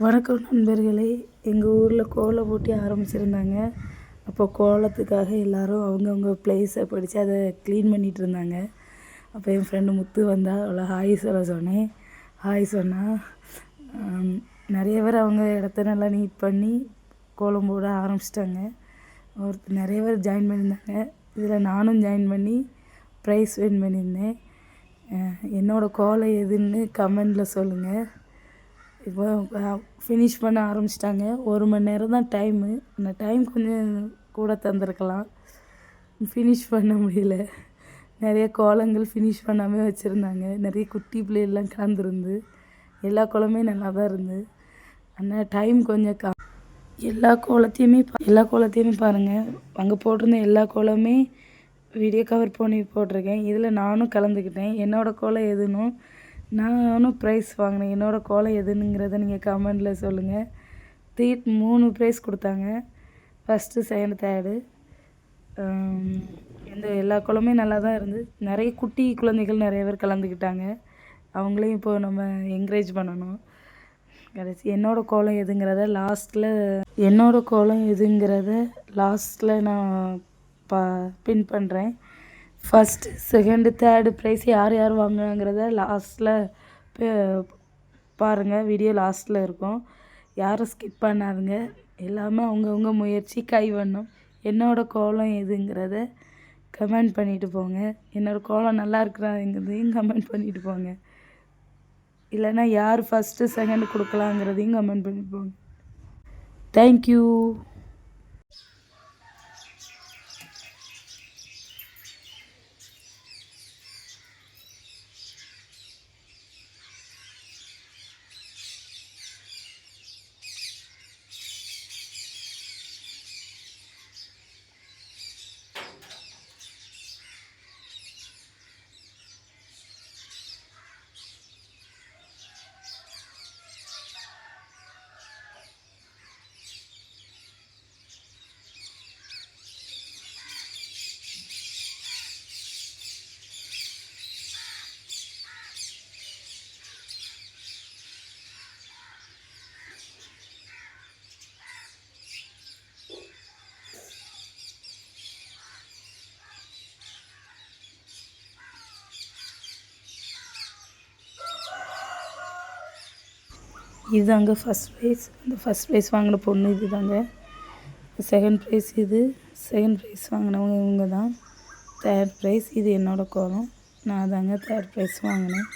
வணக்கம் நண்பர்களே. எங்கள் ஊரில் கோல போட்டி ஆரம்பிச்சிருந்தாங்க. அப்போ கோலத்துக்காக எல்லோரும் அவங்கவுங்க ப்ளேஸை படித்து அதை க்ளீன் பண்ணிகிட்டு இருந்தாங்க. அப்போ என் ஃப்ரெண்டு முத்து வந்தால் அவளை ஹாய் சொல்ல சொன்னேன். ஹாய் சொன்னால் நிறைய பேர் அவங்க இடத்த நல்லா நீட் பண்ணி கோலம் போட ஆரம்பிச்சிட்டாங்க. நிறைய பேர் ஜாயின் பண்ணியிருந்தாங்க. இதில் நானும் ஜாயின் பண்ணி ப்ரைஸ் வின் பண்ணியிருந்தேன். என்னோடய கோலம் எதுன்னு கமெண்டில் சொல்லுங்கள். இப்போ ஃபினிஷ் பண்ண ஆரம்பிச்சிட்டாங்க. 1 மணி நேரம் தான் டைமு. அந்த டைம் கொஞ்சம் கூட தந்திருக்கலாம். ஃபினிஷ் பண்ண முடியல. நிறைய கோலங்கள் ஃபினிஷ் பண்ணாமல் வச்சுருந்தாங்க. நிறைய குட்டி பிள்ளைகள்லாம் கலந்துருந்து எல்லா கோலமே நல்லா தான் இருந்து. ஆனால் டைம் கொஞ்சம் எல்லா கோலத்தையுமே பாருங்கள். அங்கே போட்டிருந்த எல்லா கோலமே வீடியோ கவர் பண்ணி போட்டிருக்கேன். இதில் நானும் கலந்துக்கிட்டேன். என்னோடய கோலம் எதுனும் நானும் ப்ரைஸ் வாங்கினேன். என்னோடய கோலம் எதுனுங்கிறத நீங்கள் கமெண்டில் சொல்லுங்கள். 3 ப்ரைஸ் கொடுத்தாங்க. First, second, third. எல்லா கோலமே நல்லா தான் இருந்து. நிறைய குட்டி குழந்தைகள் நிறைய பேர் கலந்துக்கிட்டாங்க. அவங்களையும் இப்போது நம்ம என்கரேஜ் பண்ணணும். கடைசி என்னோடய கோலம் எதுங்கிறத நான் பின் பண்ணுறேன். ஃபஸ்ட்டு, செகண்டு, தேர்டு ப்ரைஸ் யார் யார் வாங்கினாங்கிறத லாஸ்ட்டில் பாருங்கள். வீடியோ லாஸ்ட்டில் இருக்கும். யாரும் ஸ்கிப் பண்ணாதுங்க. எல்லாமே அவங்கவுங்க முயற்சி கைவண்ணம். என்னோடய கோலம் எதுங்கிறத கமெண்ட் பண்ணிவிட்டு போங்க. என்னோடய கோலம் நல்லா இருக்கிறாங்கிறதையும் கமெண்ட் பண்ணிவிட்டு போங்க. இல்லைன்னா யார் ஃபஸ்ட்டு செகண்டு கொடுக்கலாங்கிறதையும் கமெண்ட் பண்ணிட்டு போங்க. தேங்க்யூ. இதுதாங்க ஃபஸ்ட் ப்ரைஸ். அந்த ஃபஸ்ட் ப்ரைஸ் வாங்கின பொண்ணு இது தாங்க. செகண்ட் ப்ரைஸ் இது. செகண்ட் ப்ரைஸ் வாங்கினவங்க இவங்க தான். தேர்ட் ப்ரைஸ் இது என்னோடய கோலம். நான் தாங்க தேர்ட் ப்ரைஸ் வாங்கினேன்.